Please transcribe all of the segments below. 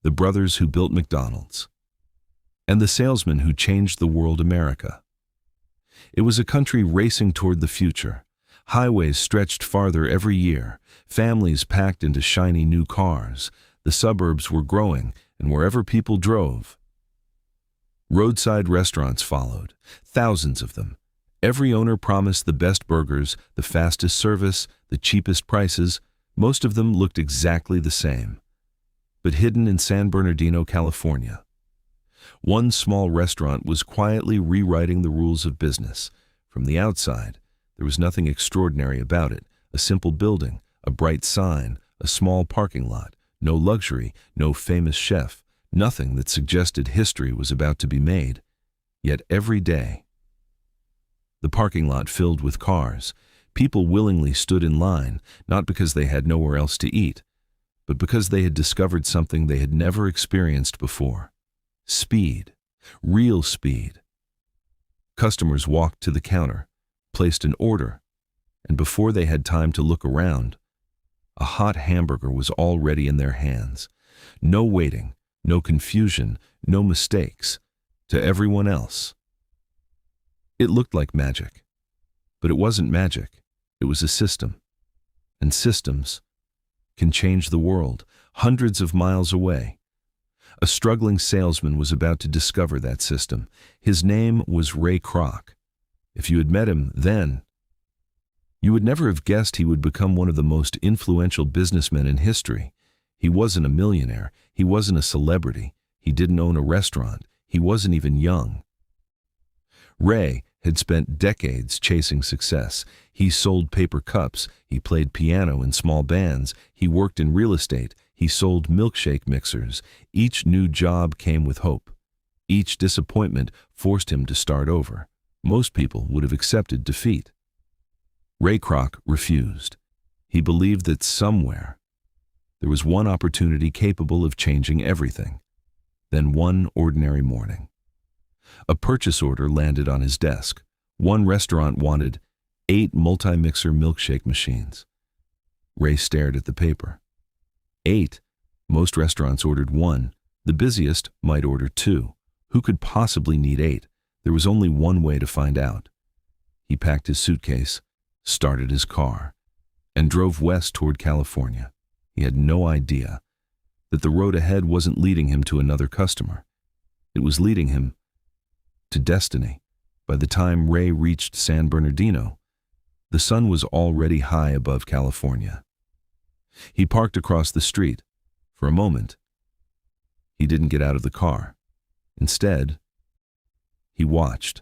the brothers who built McDonald's, and the salesman who changed the world America. It was a country racing toward the future. Highways stretched farther every year, families packed into shiny new cars, the suburbs were growing, and wherever people drove, roadside restaurants followed, thousands of them. Every owner promised the best burgers, the fastest service, the cheapest prices. Most of them looked exactly the same. But hidden in San Bernardino, California, one small restaurant was quietly rewriting the rules of business. From the outside, there was nothing extraordinary about it. A simple building, a bright sign, a small parking lot, no luxury, no famous chef, nothing that suggested history was about to be made. Yet every day, the parking lot filled with cars. People willingly stood in line, not because they had nowhere else to eat, but because they had discovered something they had never experienced before. Speed, real speed. Customers walked to the counter, placed an order, and before they had time to look around, a hot hamburger was already in their hands. No waiting, no confusion, no mistakes. To everyone else, it looked like magic. But it wasn't magic. It was a system. And systems can change the world hundreds of miles away. A struggling salesman was about to discover that system. His name was Ray Kroc. If you had met him then, you would never have guessed he would become one of the most influential businessmen in history. He wasn't a millionaire. He wasn't a celebrity. He didn't own a restaurant. He wasn't even young. Ray had spent decades chasing success. He sold paper cups. He played piano in small bands. He worked in real estate. He sold milkshake mixers. Each new job came with hope. Each disappointment forced him to start over. Most people would have accepted defeat. Ray Kroc refused. He believed that somewhere there was one opportunity capable of changing everything. Then one ordinary morning, a purchase order landed on his desk. One restaurant wanted 8 multi-mixer milkshake machines. Ray stared at the paper. 8. Most restaurants ordered 1. The busiest might order 2. Who could possibly need 8? There was only one way to find out. He packed his suitcase, started his car, and drove west toward California. He had no idea that the road ahead wasn't leading him to another customer. It was leading him to destiny. By the time Ray reached San Bernardino, the sun was already high above California. He parked across the street. For a moment, he didn't get out of the car. Instead, he watched.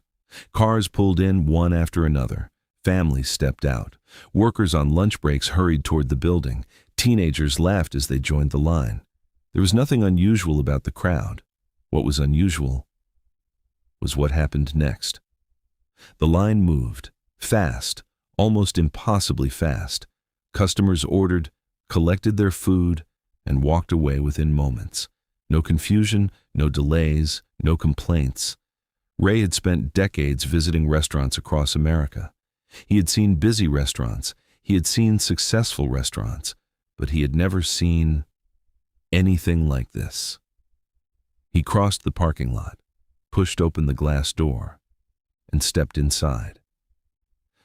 Cars pulled in one after another. Families stepped out. Workers on lunch breaks hurried toward the building. Teenagers laughed as they joined the line. There was nothing unusual about the crowd. What was unusual was what happened next. The line moved, fast, almost impossibly fast. Customers ordered, collected their food, and walked away within moments. No confusion, no delays, no complaints. Ray had spent decades visiting restaurants across America. He had seen busy restaurants. He had seen successful restaurants. But he had never seen anything like this. He crossed the parking lot, pushed open the glass door, and stepped inside.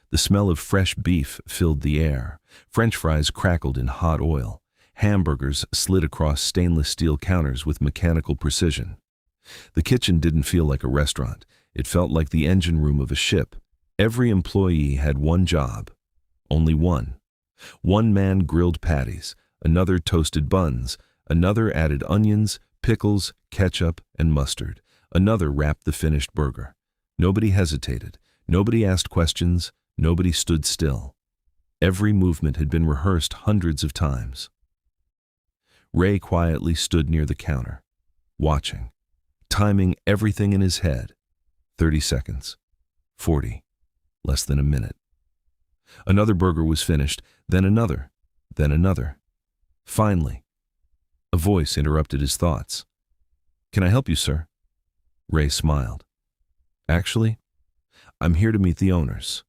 The smell of fresh beef filled the air. French fries crackled in hot oil. Hamburgers slid across stainless steel counters with mechanical precision. The kitchen didn't feel like a restaurant. It felt like the engine room of a ship. Every employee had one job, only one. One man grilled patties, another toasted buns, another added onions, pickles, ketchup, and mustard. Another wrapped the finished burger. Nobody hesitated. Nobody asked questions. Nobody stood still. Every movement had been rehearsed hundreds of times. Ray quietly stood near the counter, watching, timing everything in his head. 30 seconds. 40. Less than a minute. Another burger was finished, then another, then another. Finally, a voice interrupted his thoughts. "Can I help you, sir?" Ray smiled. "Actually, I'm here to meet the owners."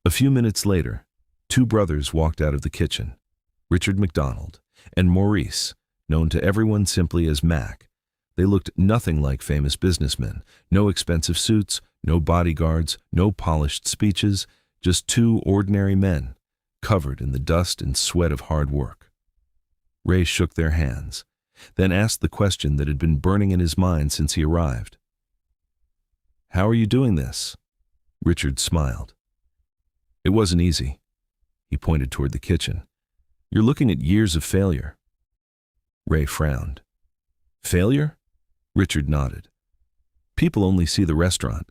A few minutes later, 2 brothers walked out of the kitchen, Richard McDonald and Maurice known to everyone simply as Mac. They looked nothing like famous businessmen. No expensive suits, no bodyguards, no polished speeches, just two ordinary men, covered in the dust and sweat of hard work. Ray shook their hands, then asked the question that had been burning in his mind since he arrived. "How are you doing this?" Richard smiled. "It wasn't easy." He pointed toward the kitchen. "You're looking at years of failure." Ray frowned. "Failure?" Richard nodded. "People only see the restaurant.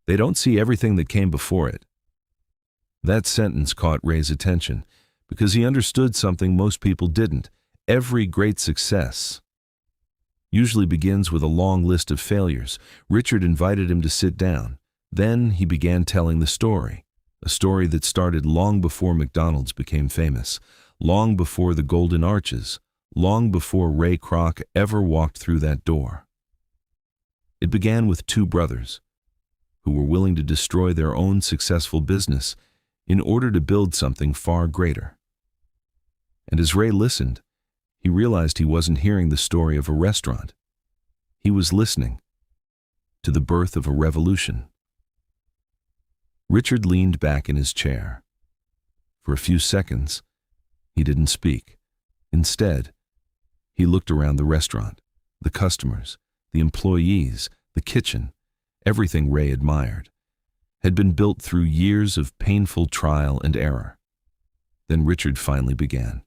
They don't see everything that came before it." That sentence caught Ray's attention because he understood something most people didn't. Every great success usually begins with a long list of failures. Richard invited him to sit down. Then he began telling the story, a story that started long before McDonald's became famous, long before the Golden Arches, long before Ray Kroc ever walked through that door. It began with two brothers who were willing to destroy their own successful business in order to build something far greater. And as Ray listened, he realized he wasn't hearing the story of a restaurant. He was listening to the birth of a revolution. Richard leaned back in his chair. For a few seconds, he didn't speak. Instead, he looked around the restaurant, the customers, the employees, the kitchen. Everything Ray admired had been built through years of painful trial and error. Then Richard finally began.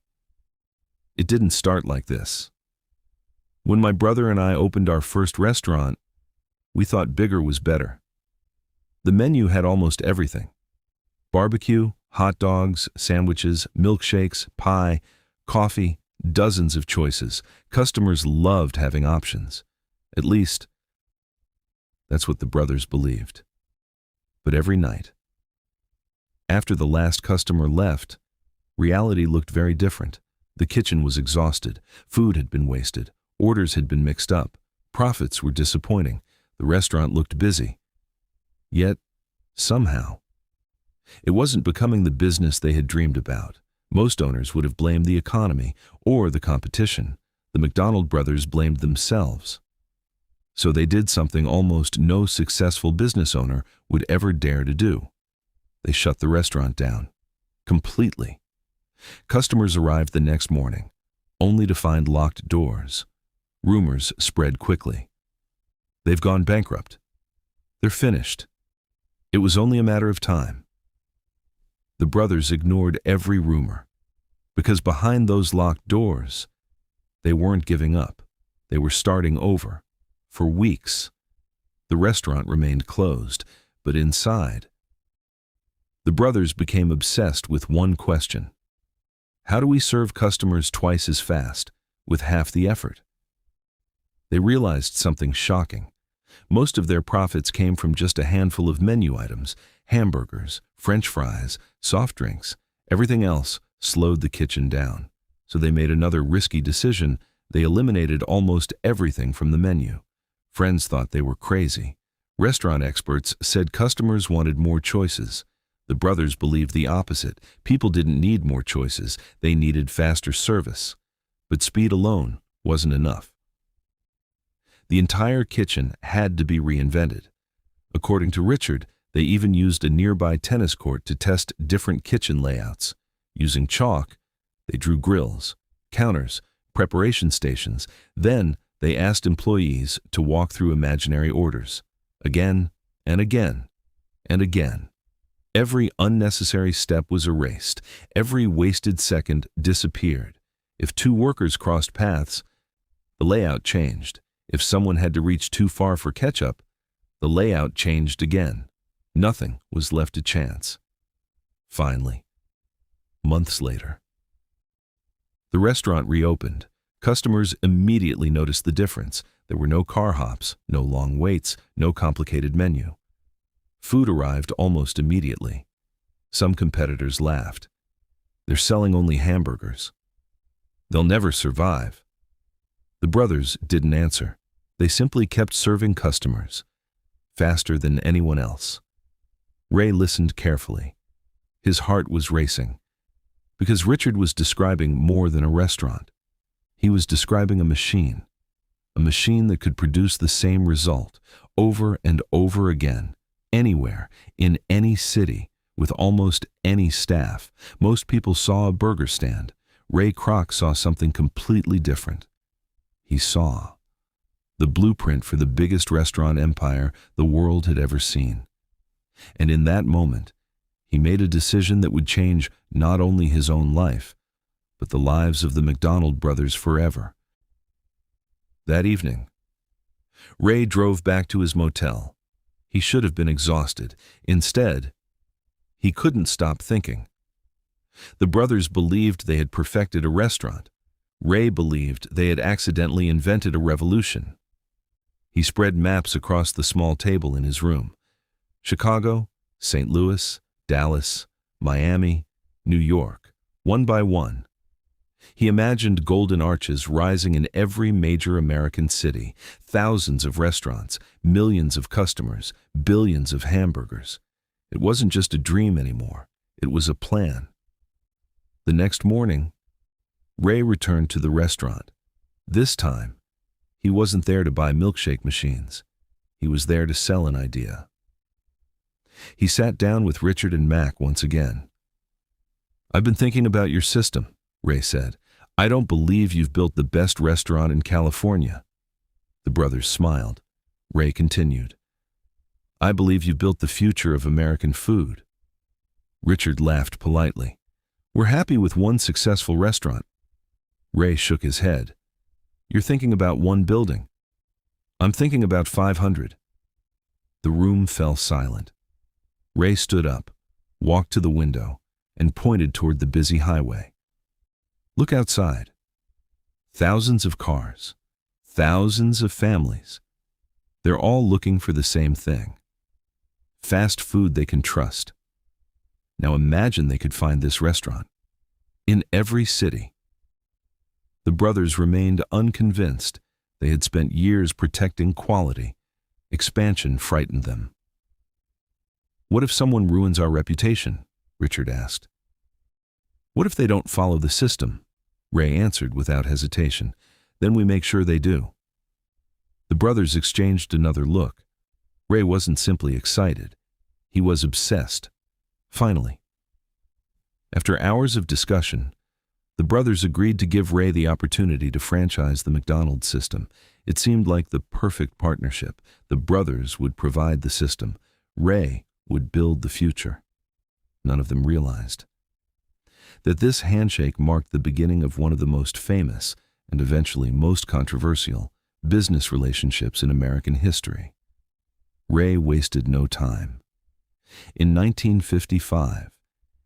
"It didn't start like this. When my brother and I opened our first restaurant, we thought bigger was better. The menu had almost everything: barbecue, hot dogs, sandwiches, milkshakes, pie, coffee, dozens of choices. Customers loved having options. At least, that's what the brothers believed. But every night, after the last customer left, reality looked very different. The kitchen was exhausted. Food had been wasted. Orders had been mixed up. Profits were disappointing. The restaurant looked busy. Yet, somehow, it wasn't becoming the business they had dreamed about. Most owners would have blamed the economy or the competition. The McDonald brothers blamed themselves. So they did something almost no successful business owner would ever dare to do. They shut the restaurant down. Completely. Customers arrived the next morning, only to find locked doors. Rumors spread quickly. "They've gone bankrupt. They're finished." It was only a matter of time. The brothers ignored every rumor, because behind those locked doors, they weren't giving up. They were starting over. For weeks, the restaurant remained closed, but inside, the brothers became obsessed with one question: how do we serve customers twice as fast, with half the effort? They realized something shocking. Most of their profits came from just a handful of menu items: hamburgers, French fries, soft drinks. Everything else slowed the kitchen down. So they made another risky decision. They eliminated almost everything from the menu. Friends thought they were crazy. Restaurant experts said customers wanted more choices. The brothers believed the opposite. People didn't need more choices. They needed faster service. But speed alone wasn't enough. The entire kitchen had to be reinvented. According to Richard, they even used a nearby tennis court to test different kitchen layouts. Using chalk, they drew grills, counters, preparation stations. Then they asked employees to walk through imaginary orders, again and again and again. Every unnecessary step was erased. Every wasted second disappeared. If two workers crossed paths, the layout changed. If someone had to reach too far for ketchup, the layout changed again. Nothing was left to chance. Finally, months later, the restaurant reopened. Customers immediately noticed the difference. There were no car hops, no long waits, no complicated menu. Food arrived almost immediately. Some competitors laughed. "They're selling only hamburgers. They'll never survive." The brothers didn't answer. They simply kept serving customers, faster than anyone else. Ray listened carefully. His heart was racing, because Richard was describing more than a restaurant. He was describing a machine that could produce the same result over and over again, anywhere, in any city, with almost any staff. Most people saw a burger stand. Ray Kroc saw something completely different. He saw the blueprint for the biggest restaurant empire the world had ever seen. And in that moment, he made a decision that would change not only his own life, but the lives of the McDonald brothers forever. That evening, Ray drove back to his motel. He should have been exhausted. Instead, he couldn't stop thinking. The brothers believed they had perfected a restaurant. Ray believed they had accidentally invented a revolution. He spread maps across the small table in his room. Chicago, St. Louis, Dallas, Miami, New York, one by one. He imagined golden arches rising in every major American city, thousands of restaurants, millions of customers, billions of hamburgers. It wasn't just a dream anymore. It was a plan. The next morning, Ray returned to the restaurant. This time, he wasn't there to buy milkshake machines. He was there to sell an idea. He sat down with Richard and Mac once again. "I've been thinking about your system," Ray said. "I don't believe you've built the best restaurant in California." The brothers smiled. Ray continued, "I believe you built the future of American food." Richard laughed politely. "We're happy with one successful restaurant." Ray shook his head. "You're thinking about one building. I'm thinking about 500. The room fell silent. Ray stood up, walked to the window, and pointed toward the busy highway. "Look outside. Thousands of cars, thousands of families. They're all looking for the same thing. Fast food they can trust. Now imagine they could find this restaurant in every city." The brothers remained unconvinced. They had spent years protecting quality. Expansion frightened them. "What if someone ruins our reputation?" Richard asked. "What if they don't follow the system?" Ray answered without hesitation. "Then we make sure they do." The brothers exchanged another look. Ray wasn't simply excited. He was obsessed. Finally, after hours of discussion, the brothers agreed to give Ray the opportunity to franchise the McDonald's system. It seemed like the perfect partnership. The brothers would provide the system. Ray would build the future. None of them realized that this handshake marked the beginning of one of the most famous and eventually most controversial business relationships in American history. Ray wasted no time. In 1955,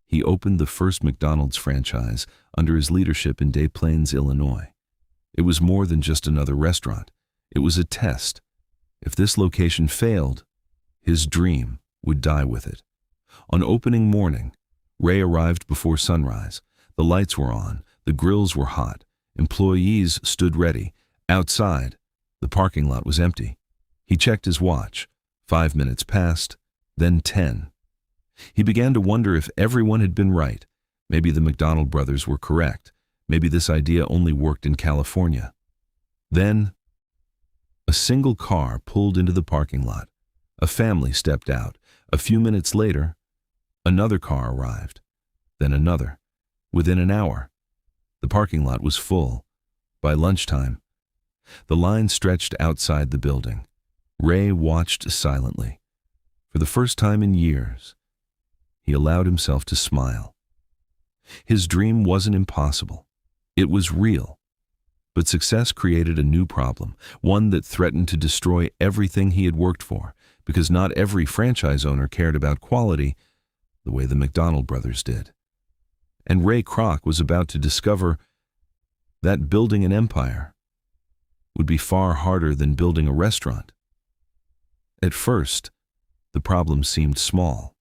he opened the first McDonald's franchise under his leadership in Des Plaines, Illinois. It was more than just another restaurant. It was a test. If this location failed, his dream would die with it. On opening morning, Ray arrived before sunrise. The lights were on, the grills were hot, employees stood ready. Outside, the parking lot was empty. He checked his watch. 5 minutes passed, then 10. He began to wonder if everyone had been right. Maybe the McDonald brothers were correct. Maybe this idea only worked in California. Then, a single car pulled into the parking lot. A family stepped out. A few minutes later, another car arrived. Then another. Within an hour, the parking lot was full. By lunchtime, the line stretched outside the building. Ray watched silently. For the first time in years, he allowed himself to smile. His dream wasn't impossible. It was real. But success created a new problem, one that threatened to destroy everything he had worked for, because not every franchise owner cared about quality the way the McDonald brothers did. And Ray Kroc was about to discover that building an empire would be far harder than building a restaurant. At first, the problem seemed small.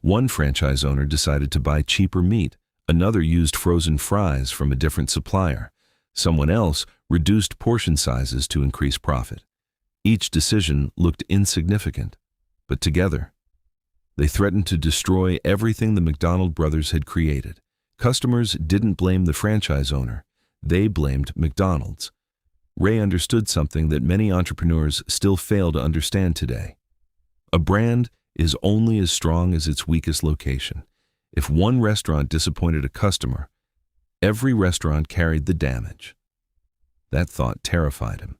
One franchise owner decided to buy cheaper meat. Another used frozen fries from a different supplier. Someone else reduced portion sizes to increase profit. Each decision looked insignificant, but together, they threatened to destroy everything the McDonald brothers had created. Customers didn't blame the franchise owner. They blamed McDonald's. Ray understood something that many entrepreneurs still fail to understand today. A brand is only as strong as its weakest location. If one restaurant disappointed a customer, every restaurant carried the damage. That thought terrified him.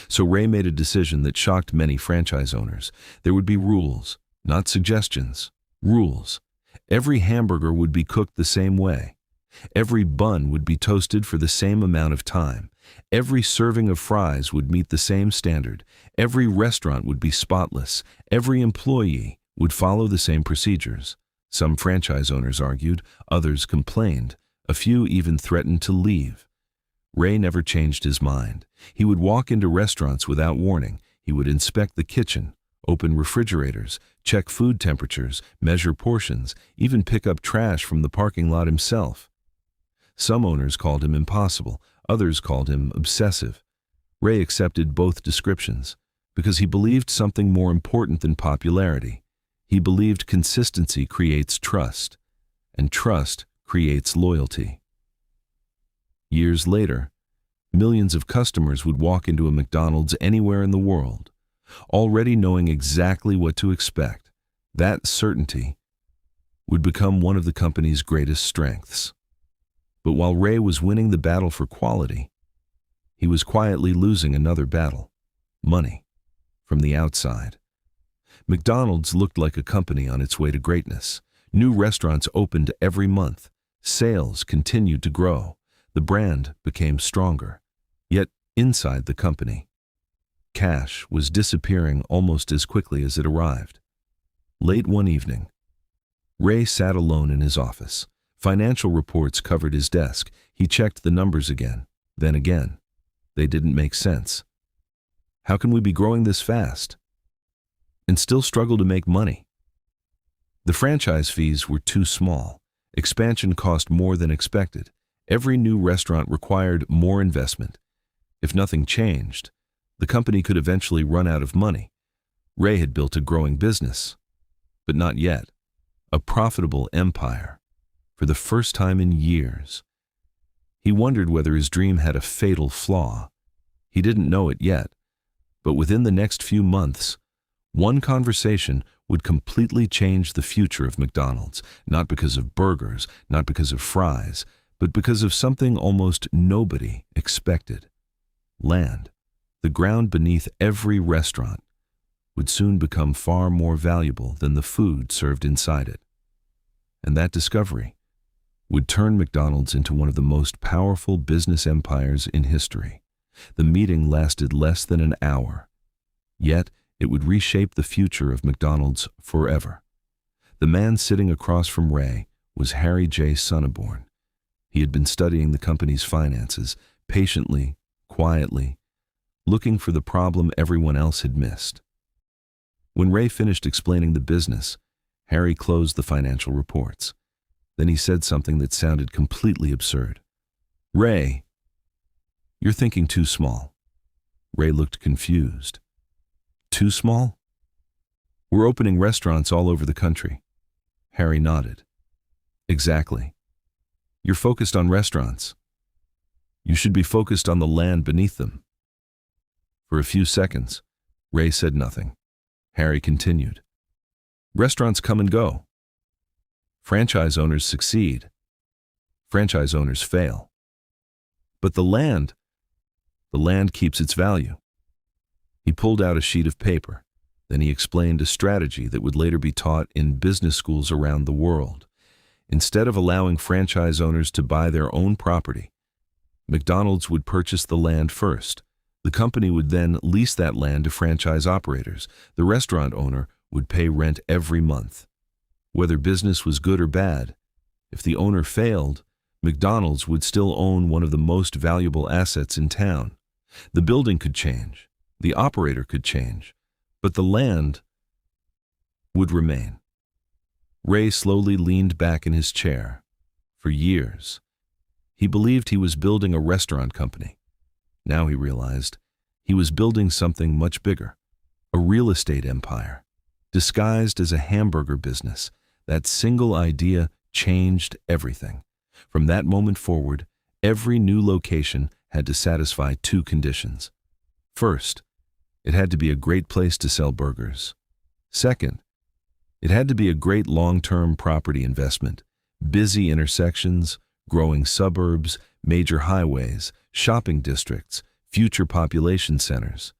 So Ray made a decision that shocked many franchise owners. There would be rules, not suggestions. Rules. Every hamburger would be cooked the same way. Every bun would be toasted for the same amount of time. Every serving of fries would meet the same standard. Every restaurant would be spotless. Every employee would follow the same procedures. Some franchise owners argued, others complained. A few even threatened to leave. Ray never changed his mind. He would walk into restaurants without warning. He would inspect the kitchen, open refrigerators, check food temperatures, measure portions, even pick up trash from the parking lot himself. Some owners called him impossible, others called him obsessive. Ray accepted both descriptions because he believed something more important than popularity. He believed consistency creates trust, and trust creates loyalty. Years later, millions of customers would walk into a McDonald's anywhere in the world, already knowing exactly what to expect. That certainty would become one of the company's greatest strengths. But while Ray was winning the battle for quality, he was quietly losing another battle: money, from the outside. McDonald's looked like a company on its way to greatness. New restaurants opened every month. Sales continued to grow. The brand became stronger. Yet inside the company, cash was disappearing almost as quickly as it arrived. Late one evening, Ray sat alone in his office. Financial reports covered his desk. He checked the numbers again, then again. They didn't make sense. How can we be growing this fast and still struggle to make money? The franchise fees were too small. Expansion cost more than expected. Every new restaurant required more investment. If nothing changed, the company could eventually run out of money. Ray had built a growing business, but not yet. A profitable empire, for the first time in years. He wondered whether his dream had a fatal flaw. He didn't know it yet, but within the next few months, one conversation would completely change the future of McDonald's, not because of burgers, not because of fries, but because of something almost nobody expected. Land, the ground beneath every restaurant, would soon become far more valuable than the food served inside it. And that discovery would turn McDonald's into one of the most powerful business empires in history. The meeting lasted less than an hour, yet it would reshape the future of McDonald's forever. The man sitting across from Ray was Harry J. Sonneborn. He had been studying the company's finances, patiently, quietly, looking for the problem everyone else had missed. When Ray finished explaining the business, Harry closed the financial reports. Then he said something that sounded completely absurd. "Ray, you're thinking too small." Ray looked confused. "Too small? We're opening restaurants all over the country." Harry nodded. "Exactly. You're focused on restaurants. You should be focused on the land beneath them." For a few seconds, Ray said nothing. Harry continued. "Restaurants come and go. Franchise owners succeed. Franchise owners fail. But the land keeps its value." He pulled out a sheet of paper. Then he explained a strategy that would later be taught in business schools around the world. Instead of allowing franchise owners to buy their own property, McDonald's would purchase the land first. The company would then lease that land to franchise operators. The restaurant owner would pay rent every month. Whether business was good or bad, if the owner failed, McDonald's would still own one of the most valuable assets in town. The building could change, the operator could change, but the land would remain. Ray slowly leaned back in his chair. For years, he believed he was building a restaurant company. Now he realized he was building something much bigger, a real estate empire, disguised as a hamburger business. That single idea changed everything. From that moment forward, Every new location had to satisfy two conditions. First, it had to be a great place to sell burgers. Second, it had to be a great long-term property investment. Busy intersections, growing suburbs, major highways, shopping districts, future population centers.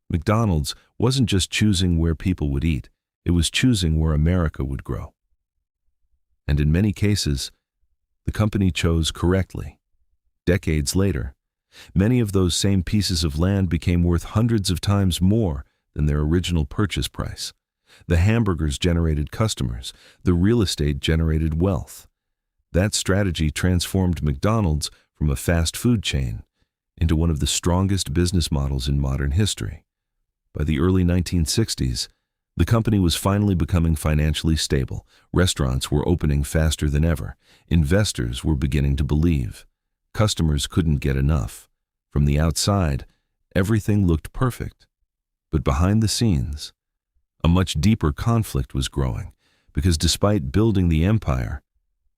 McDonald's wasn't just choosing where people would eat, it was choosing where America would grow. And in many cases, the company chose correctly. Decades later, many of those same pieces of land became worth hundreds of times more than their original purchase price. The hamburgers generated customers, the real estate generated wealth. That strategy transformed McDonald's from a fast food chain into one of the strongest business models in modern history. By the early 1960s, the company was finally becoming financially stable. Restaurants were opening faster than ever. Investors were beginning to believe. Customers couldn't get enough. From the outside, everything looked perfect. But behind the scenes, a much deeper conflict was growing, because despite building the empire,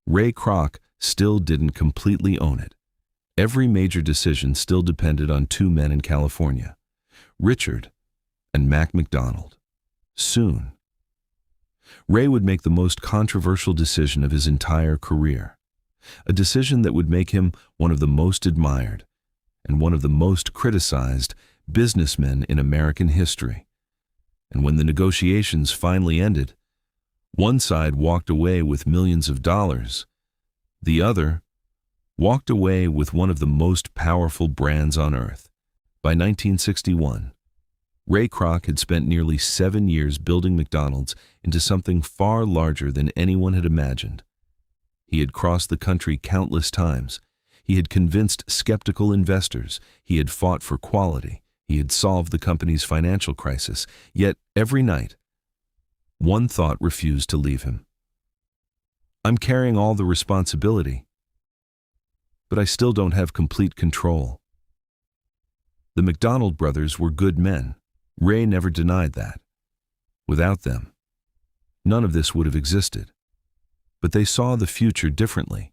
Ray Kroc still didn't completely own it. Every major decision still depended on two men in California, Richard and Mac McDonald. Soon, Ray would make the most controversial decision of his entire career, a decision that would make him one of the most admired and one of the most criticized businessmen in American history. And when the negotiations finally ended, one side walked away with millions of dollars, the other walked away with one of the most powerful brands on earth. By 1961, Ray Kroc had spent nearly 7 years building McDonald's into something far larger than anyone had imagined. He had crossed the country countless times. He had convinced skeptical investors. He had fought for quality. He had solved the company's financial crisis. Yet, every night, one thought refused to leave him. I'm carrying all the responsibility, but I still don't have complete control. The McDonald brothers were good men. Ray never denied that. Without them, none of this would have existed. But they saw the future differently.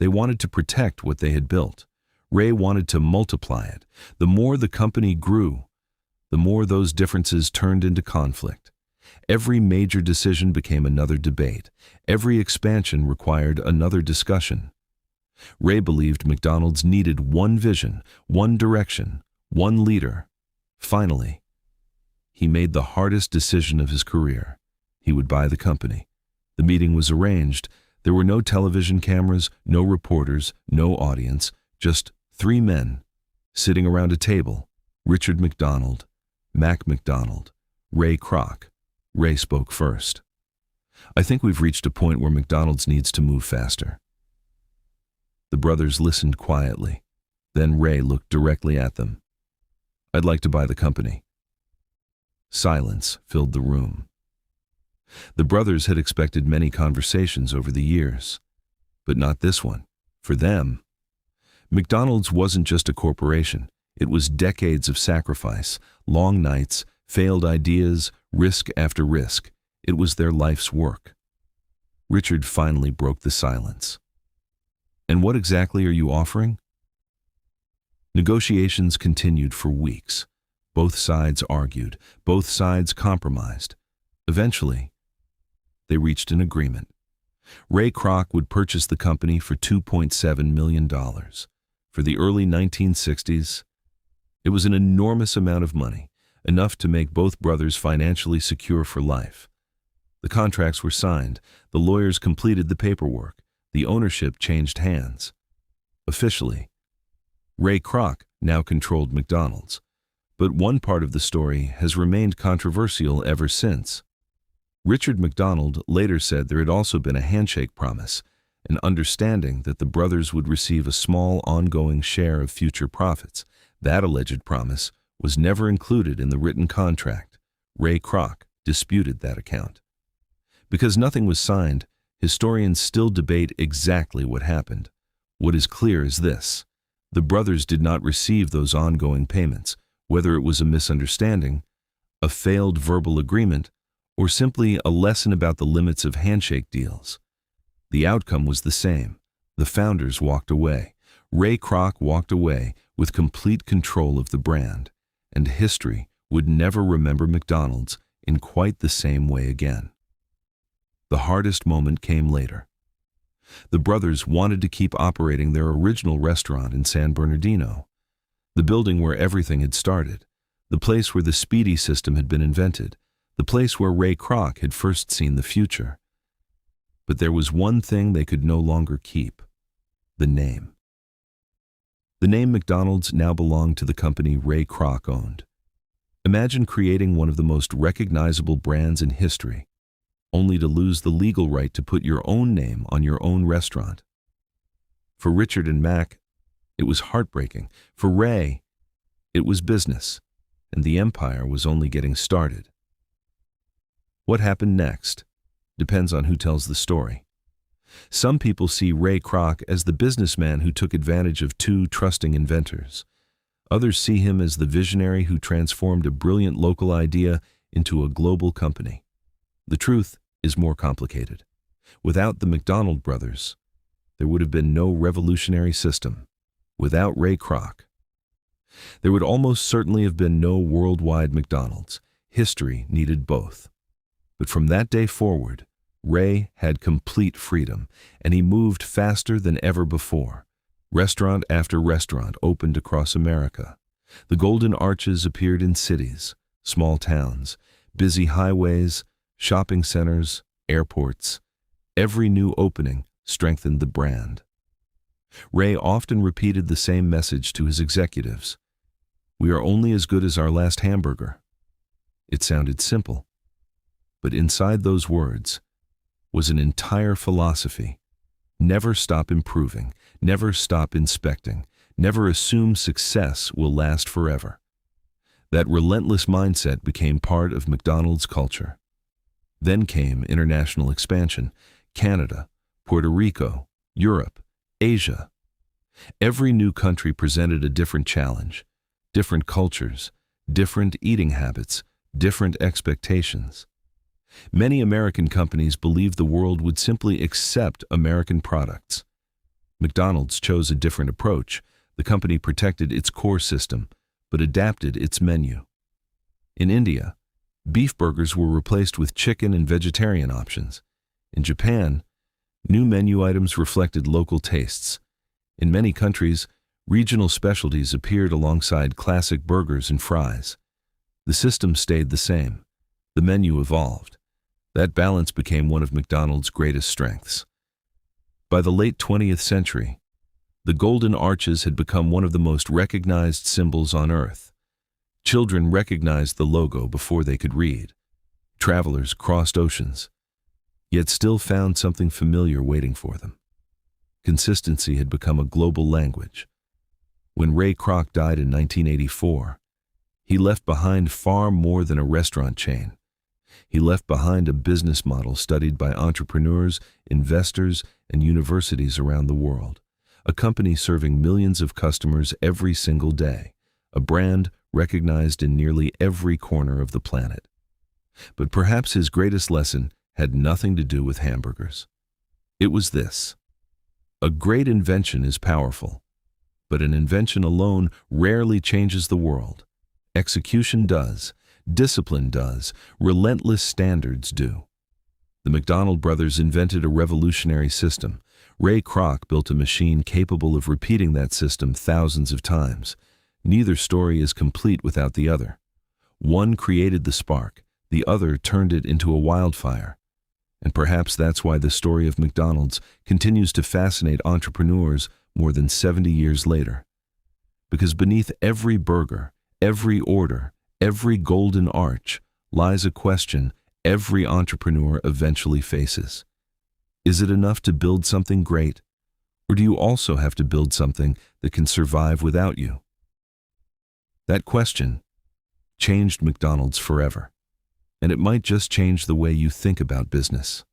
They wanted to protect what they had built. Ray wanted to multiply it. The more the company grew, the more those differences turned into conflict. Every major decision became another debate. Every expansion required another discussion. Ray believed McDonald's needed one vision, one direction, one leader. Finally, he made the hardest decision of his career. He would buy the company. The meeting was arranged. There were no television cameras, no reporters, no audience, just 3 men sitting around a table: Richard McDonald, Mac McDonald, Ray Kroc. Ray spoke first. I think we've reached a point where McDonald's needs to move faster. The brothers listened quietly. Then Ray looked directly at them. I'd like to buy the company. Silence filled the room. The brothers had expected many conversations over the years, but not this one. For them, McDonald's wasn't just a corporation. It was decades of sacrifice, long nights, failed ideas, risk after risk. It was their life's work. Richard finally broke the silence. And what exactly are you offering? Negotiations continued for weeks. Both sides argued. Both sides compromised. Eventually, they reached an agreement. Ray Kroc would purchase the company for $2.7 million. For the early 1960s, it was an enormous amount of money, enough to make both brothers financially secure for life. The contracts were signed. The lawyers completed the paperwork. The ownership changed hands. Officially, Ray Kroc now controlled McDonald's. But one part of the story has remained controversial ever since. Richard McDonald later said there had also been a handshake promise, an understanding that the brothers would receive a small ongoing share of future profits. That alleged promise was never included in the written contract. Ray Kroc disputed that account. Because nothing was signed, historians still debate exactly what happened. What is clear is this: the brothers did not receive those ongoing payments, whether it was a misunderstanding, a failed verbal agreement, or simply a lesson about the limits of handshake deals. The outcome was the same. The founders walked away. Ray Kroc walked away with complete control of the brand, and history would never remember McDonald's in quite the same way again. The hardest moment came later. The brothers wanted to keep operating their original restaurant in San Bernardino, the building where everything had started, the place where the speedy system had been invented, the place where Ray Kroc had first seen the future. But there was one thing they could no longer keep: the name. The name McDonald's now belonged to the company Ray Kroc owned. Imagine creating one of the most recognizable brands in history, only to lose the legal right to put your own name on your own restaurant. For Richard and Mac, it was heartbreaking. For Ray, it was business, and the empire was only getting started. What happened next depends on who tells the story. Some people see Ray Kroc as the businessman who took advantage of two trusting inventors. Others see him as the visionary who transformed a brilliant local idea into a global company. The truth is more complicated. Without the McDonald brothers, there would have been no revolutionary system. Without Ray Kroc, there would almost certainly have been no worldwide McDonald's. History needed both. But from that day forward, Ray had complete freedom, and he moved faster than ever before. Restaurant after restaurant opened across America. The golden arches appeared in cities, small towns, busy highways, shopping centers, airports. Every new opening strengthened the brand. Ray often repeated the same message to his executives: "We are only as good as our last hamburger." It sounded simple, but inside those words was an entire philosophy. Never stop improving, never stop inspecting, never assume success will last forever. That relentless mindset became part of McDonald's culture. Then came international expansion: Canada, Puerto Rico, Europe, Asia. Every new country presented a different challenge, different cultures, different eating habits, different expectations. Many American companies believed the world would simply accept American products. McDonald's chose a different approach. The company protected its core system, but adapted its menu. In India, beef burgers were replaced with chicken and vegetarian options. In Japan, new menu items reflected local tastes. In many countries, regional specialties appeared alongside classic burgers and fries. The system stayed the same. The menu evolved. That balance became one of McDonald's greatest strengths. By the late 20th century, the golden arches had become one of the most recognized symbols on earth. Children recognized the logo before they could read. Travelers crossed oceans, yet still found something familiar waiting for them. Consistency had become a global language. When Ray Kroc died in 1984, he left behind far more than a restaurant chain. He left behind a business model studied by entrepreneurs, investors, and universities around the world. A company serving millions of customers every single day. A brand recognized in nearly every corner of the planet. But perhaps his greatest lesson had nothing to do with hamburgers. It was this: a great invention is powerful, but an invention alone rarely changes the world. Execution does. Discipline does. Relentless standards do. The McDonald brothers invented a revolutionary system. Ray Kroc built a machine capable of repeating that system thousands of times. Neither story is complete without the other. One created the spark, the other turned it into a wildfire. And perhaps that's why the story of McDonald's continues to fascinate entrepreneurs more than 70 years later. Because beneath every burger, every order, every golden arch lies a question every entrepreneur eventually faces. Is it enough to build something great, or do you also have to build something that can survive without you? That question changed McDonald's forever, and it might just change the way you think about business.